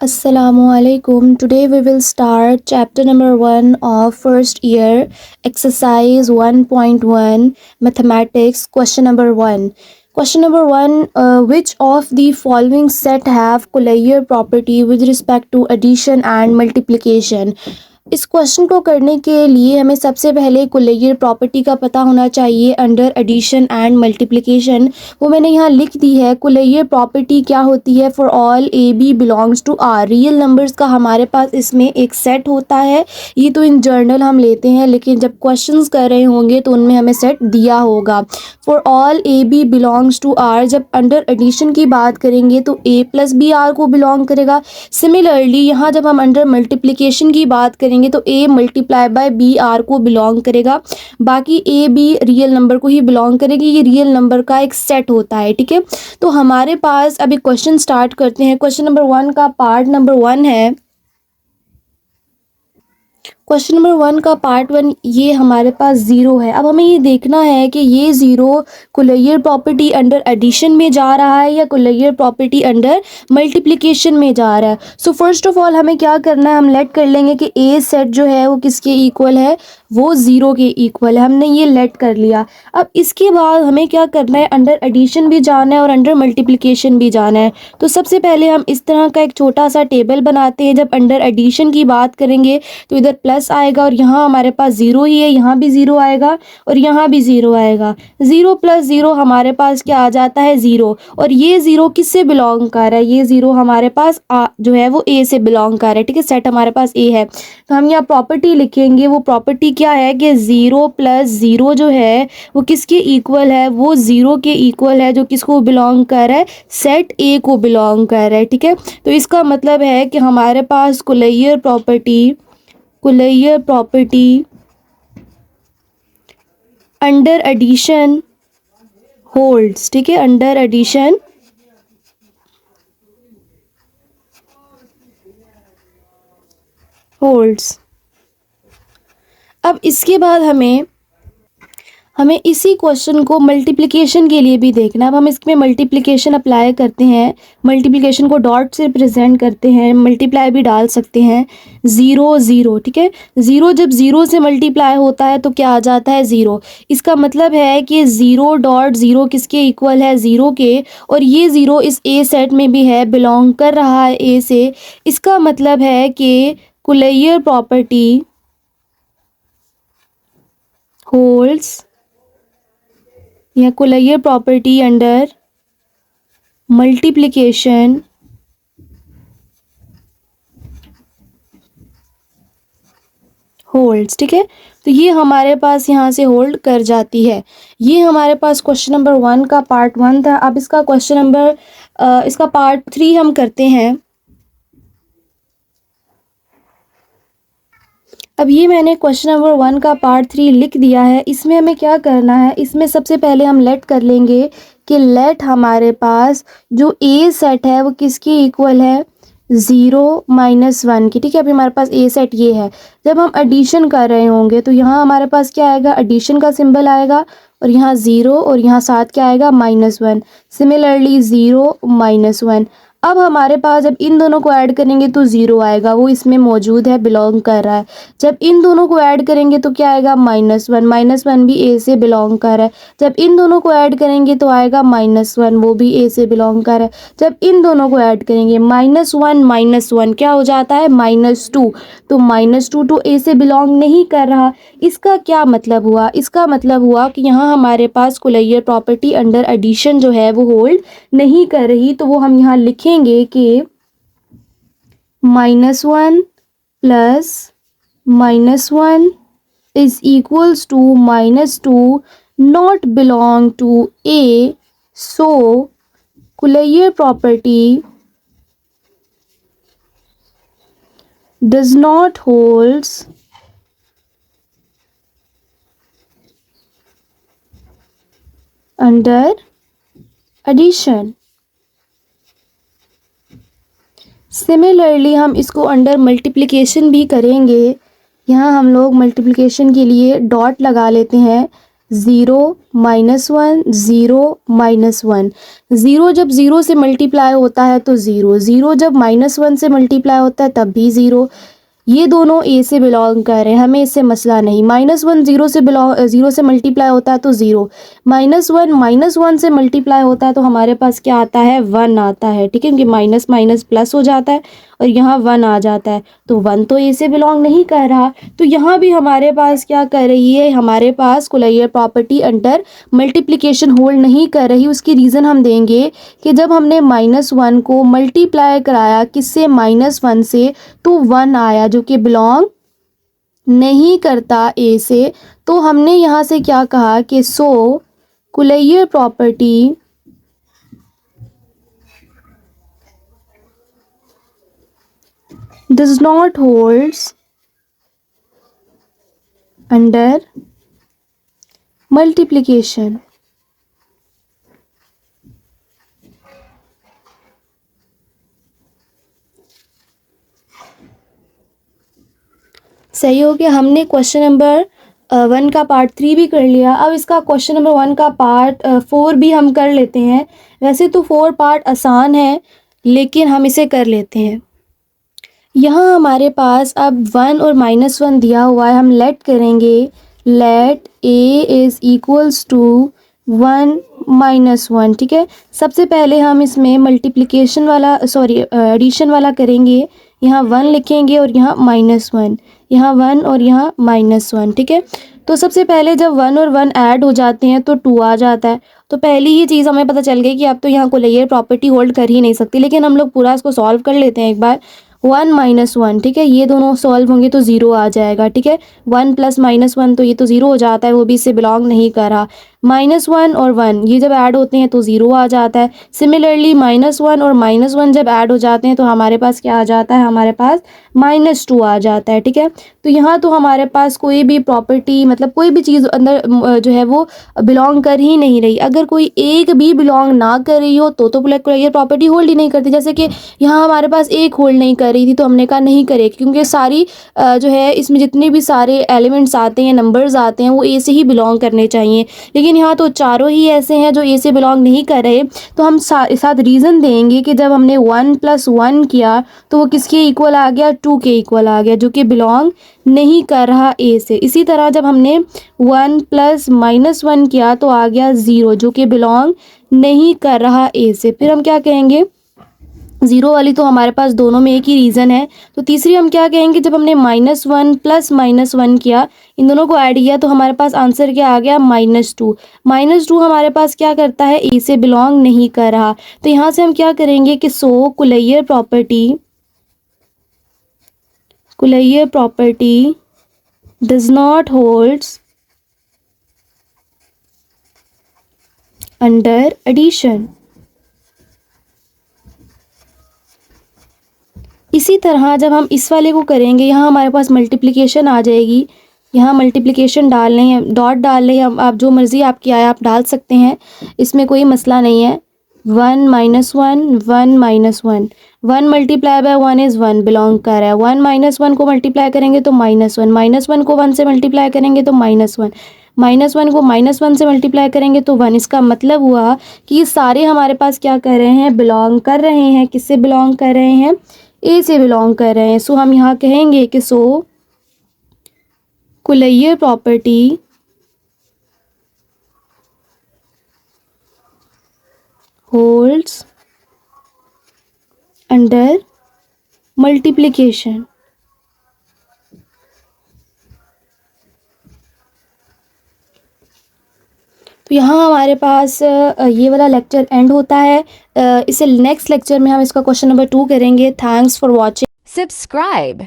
Assalamualaikum. Today we will start chapter number 1 of first year exercise 1.1 mathematics. Question number 1. Question number 1, which of the following set have collier property with respect to addition and multiplication? इस question को करने के लिए हमें सबसे पहले कोलेयर property का पता होना चाहिए अंडर एडिशन एंड मल्टीप्लिकेशन। वो मैंने यहाँ लिख दी है। कोलेयर प्रॉपर्टी क्या होती है? For all a b belongs to R, real numbers का हमारे पास इसमें एक सेट होता है। ये तो इन जर्नल हम लेते हैं, लेकिन जब क्वेश्चंस कर रहे होंगे तो उनमें हमें सेट दिया होगा। For all a b belongs to R, जब अंडर एडिशन की बात करेंगे तो ए प्लस बी आर को बिलोंग करेगा। सिमिलरली यहाँ जब हम अंडर मल्टीप्लिकेशन की बात करेंगे तो a multiply by b R को बिलोंग करेगा। बाकी ए बी रियल नंबर को ही बिलोंग करेगी। ये रियल नंबर का एक सेट होता है, ठीक है। तो हमारे पास अभी क्वेश्चन स्टार्ट करते हैं। क्वेश्चन नंबर 1 का पार्ट नंबर 1 है। क्वेश्चन नंबर 1 का पार्ट 1 ये हमारे पास ज़ीरो है। अब हमें ये देखना है कि ये ज़ीरो कोलेयर प्रॉपर्टी अंडर एडिशन में जा रहा है या कोलेयर प्रॉपर्टी अंडर मल्टीप्लिकेशन में जा रहा है। सो फर्स्ट ऑफ ऑल हमें क्या करना है, हम लेट कर लेंगे कि ए सेट जो है वो किसके इक्वल है, वो ज़ीरो के इक्वल है। हमने ये लेट कर लिया। अब इसके बाद हमें क्या करना है, अंडर एडिशन भी जाना है और अंडर मल्टीप्लिकेशन भी जाना है। तो सबसे पहले हम इस तरह का एक छोटा सा टेबल बनाते हैं। जब अंडर एडिशन की बात करेंगे तो इधर प्लस आएगा और यहाँ हमारे पास ज़ीरो ही है, यहाँ भी ज़ीरो आएगा और यहाँ भी ज़ीरो आएगा। ज़ीरो प्लस ज़ीरो हमारे पास क्या आ जाता है, ज़ीरो। और ये ज़ीरो किससे बिलोंग कर रहा है, ये ज़ीरो हमारे पास जो है वो ए से बिलोंग कर रहा है, ठीक है। सेट हमारे पास ए है, तो हम यहाँ प्रॉपर्टी लिखेंगे। वो प्रॉपर्टी क्या है कि ज़ीरो प्लस ज़ीरो जो है वो किसके इक्वल है, वो ज़ीरो के इक्वल है, जो किसको बिलोंग कर रहा है, सेट ए को बिलोंग कर रहा है, ठीक है। तो इसका मतलब है कि हमारे पास closure property under addition holds, ठीक है। Under addition holds. अब इसके बाद हमें इसी क्वेश्चन को मल्टीप्लिकेशन के लिए भी देखना है। अब हम इसमें मल्टीप्लिकेशन अप्लाई करते हैं। मल्टीप्लिकेशन को डॉट से रिप्रेजेंट करते हैं, मल्टीप्लाई भी डाल सकते हैं। ज़ीरो ज़ीरो, ठीक है। ज़ीरो जब ज़ीरो से मल्टीप्लाई होता है तो क्या आ जाता है, ज़ीरो। इसका मतलब है कि ज़ीरो डॉट ज़ीरो किसके इक्वल है, ज़ीरो के। और ये ज़ीरो इस ए सेट में भी है, बिलोंग कर रहा है ए से। इसका मतलब है कि कोलेयर प्रॉपर्टी होल्ड्स या कोलेयर प्रॉपर्टी अंडर मल्टीप्लिकेशन होल्ड्स, ठीक है। तो ये हमारे पास यहाँ से होल्ड कर जाती है। ये हमारे पास क्वेश्चन नंबर 1 का पार्ट 1 था। अब इसका क्वेश्चन नंबर इसका पार्ट 3 हम करते हैं। अब ये मैंने क्वेश्चन नंबर 1 का पार्ट 3 लिख दिया है। इसमें हमें क्या करना है, इसमें सबसे पहले हम लेट कर लेंगे कि लेट हमारे पास जो ए सेट है वो किसकी इक्वल है, ज़ीरो माइनस वन की, ठीक है। अभी हमारे पास ए सेट ये है। जब हम एडिशन कर रहे होंगे तो यहाँ हमारे पास क्या आएगा, एडिशन का सिंबल आएगा और यहाँ ज़ीरो और यहाँ साथ क्या आएगा, -1। Similarly zero -1। अब हमारे पास जब इन दोनों को ऐड करेंगे तो ज़ीरो आएगा, वो इसमें मौजूद है, बिलोंग कर रहा है। जब इन दोनों को ऐड करेंगे तो क्या आएगा, -1। -1 भी ए से बिलोंग कर रहा है। जब इन दोनों को ऐड करेंगे तो आएगा -1, वो भी ए से बिलोंग कर रहा है। जब इन दोनों को ऐड करेंगे -1 क्या हो जाता है, -2। तो -2 तो ए से बिलोंग नहीं कर रहा। इसका क्या मतलब हुआ, इसका मतलब हुआ कि यहाँ हमारे पास कोलेयर प्रॉपर्टी अंडर एडिशन जो है वो होल्ड नहीं कर रही। तो वो हम यहाँ लिखेंगे कि -1 plus -1 is equals to -2 not belong to A, so Collier property does not holds under addition. Similarly हम इसको अंडर मल्टीप्लिकेशन भी करेंगे। यहाँ हम लोग मल्टीप्लिकेशन के लिए डॉट लगा लेते हैं। ज़ीरो -1, 0, -1। 0 जब 0 से मल्टीप्लाई होता है तो 0, 0 जब -1 से मल्टीप्लाई होता है तब भी 0। ये दोनों ए से बिलोंग कर रहे हैं, हमें इससे मसला नहीं। -1 0 से मल्टीप्लाई होता है तो 0, -1 से मल्टीप्लाई होता है तो हमारे पास क्या आता है, 1 आता है। ठीक है, क्योंकि माइनस माइनस प्लस हो जाता है और यहाँ 1 आ जाता है, तो 1 तो ए से बिलोंग नहीं कर रहा। तो यहाँ भी हमारे पास क्या कर रही है, हमारे पास कुलैयर प्रॉपर्टी अंडर मल्टीप्लिकेशन होल्ड नहीं कर रही। उसकी रीज़न हम देंगे कि जब हमने -1 को मल्टीप्लाई कराया किससे, -1 से, तो 1 आया जो कि बिलोंग नहीं करता ए से। तो हमने यहाँ से क्या कहा कि so closure property does not holds under multiplication। सही हो गया। हमने क्वेश्चन नंबर 1 का पार्ट 3 भी कर लिया। अब इसका क्वेश्चन नंबर 1 का पार्ट 4 भी हम कर लेते हैं। वैसे तो 4 पार्ट आसान है, लेकिन हम इसे कर लेते हैं। यहाँ हमारे पास अब 1 और -1 दिया हुआ है। हम लेट करेंगे, let a is equals to 1 -1। ठीक है, सबसे पहले हम इसमें मल्टीप्लिकेशन वाला एडिशन वाला करेंगे। यहाँ 1 लिखेंगे और यहाँ -1, यहाँ 1 और यहाँ -1। ठीक है, तो सबसे पहले जब 1 और 1 ऐड हो जाते हैं तो 2 आ जाता है। तो पहली ही चीज़ हमें पता चल गई कि अब तो यहाँ कुलैयर प्रॉपर्टी होल्ड कर ही नहीं सकती। लेकिन हम लोग पूरा इसको सॉल्व कर लेते हैं एक बार। 1 -1, ठीक है, ये दोनों सॉल्व होंगे तो 0 आ जाएगा। ठीक है, 1 + -1 तो ये तो 0 हो जाता है, वो भी इससे बिलोंग नहीं कर रहा। -1 और 1 ये जब ऐड होते हैं तो 0 आ जाता है। सिमिलरली -1 और -1 जब ऐड हो जाते हैं तो हमारे पास क्या आ जाता है, हमारे पास -2 आ जाता है। ठीक है, तो यहाँ तो हमारे पास कोई भी प्रॉपर्टी, मतलब कोई भी चीज़ अंदर जो है वो बिलोंग कर ही नहीं रही। अगर कोई एक भी बिलोंग ना कर रही हो तो कुलैयर प्रॉपर्टी होल्ड ही नहीं करती। जैसे कि यहाँ हमारे पास एक होल्ड नहीं कर रही थी, तो हमने कहा नहीं करेगी, क्योंकि सारी जो है इसमें जितने भी सारे एलिमेंट्स आते हैं, नंबर्स आते हैं, वो ए से ही बिलोंग करने चाहिए। लेकिन यहाँ तो चारों ही ऐसे हैं जो ए से बिलोंग नहीं कर रहे। तो हम साथ रीज़न देंगे कि जब हमने 1 + 1 किया तो वो किसके इक्वल आ गया, 2 के इक्वल आ गया, जो कि बिलोंग नहीं कर रहा ए से। इसी तरह जब हमने 1 + -1 किया तो आ गया 0, जो कि बिलोंग नहीं कर रहा ए से। फिर हम क्या कहेंगे, 0 वाली तो हमारे पास दोनों में एक ही रीज़न है। तो तीसरी हम क्या कहेंगे, जब हमने -1 + -1 किया, इन दोनों को ऐड किया, तो हमारे पास आंसर क्या आ गया, -2। -2 हमारे पास क्या करता है, ए से बिलोंग नहीं कर रहा। तो यहाँ से हम क्या करेंगे कि so closure property does not holds under addition. इसी तरह जब हम इस वाले को करेंगे, यहाँ हमारे पास मल्टीप्लिकेशन आ जाएगी। यहाँ मल्टीप्लिकेशन डाल लें या डॉट डाल लें, आप जो मर्ज़ी आपकी आए आप डाल सकते हैं, इसमें कोई मसला नहीं है। 1 - 1 1 -1, 1 मल्टीप्लाई बाय 1 इज़ 1, बिलोंग कर रहा है। 1 -1 को मल्टीप्लाई करेंगे तो -1, -1 को 1 से मल्टीप्लाई करेंगे तो -1, -1 को -1 से मल्टीप्लाई करेंगे तो 1। इसका मतलब हुआ कि ये सारे हमारे पास क्या कर रहे हैं, बिलोंग कर रहे हैं। किससे बिलोंग कर रहे हैं, ए से बिलोंग कर रहे हैं। सो हम यहाँ कहेंगे कि so closure property holds under multiplication. तो यहाँ हमारे पास ये वाला लेक्चर एंड होता है। इसे नेक्स्ट लेक्चर में हम इसका क्वेश्चन नंबर 2 करेंगे। Thanks for watching. Subscribe.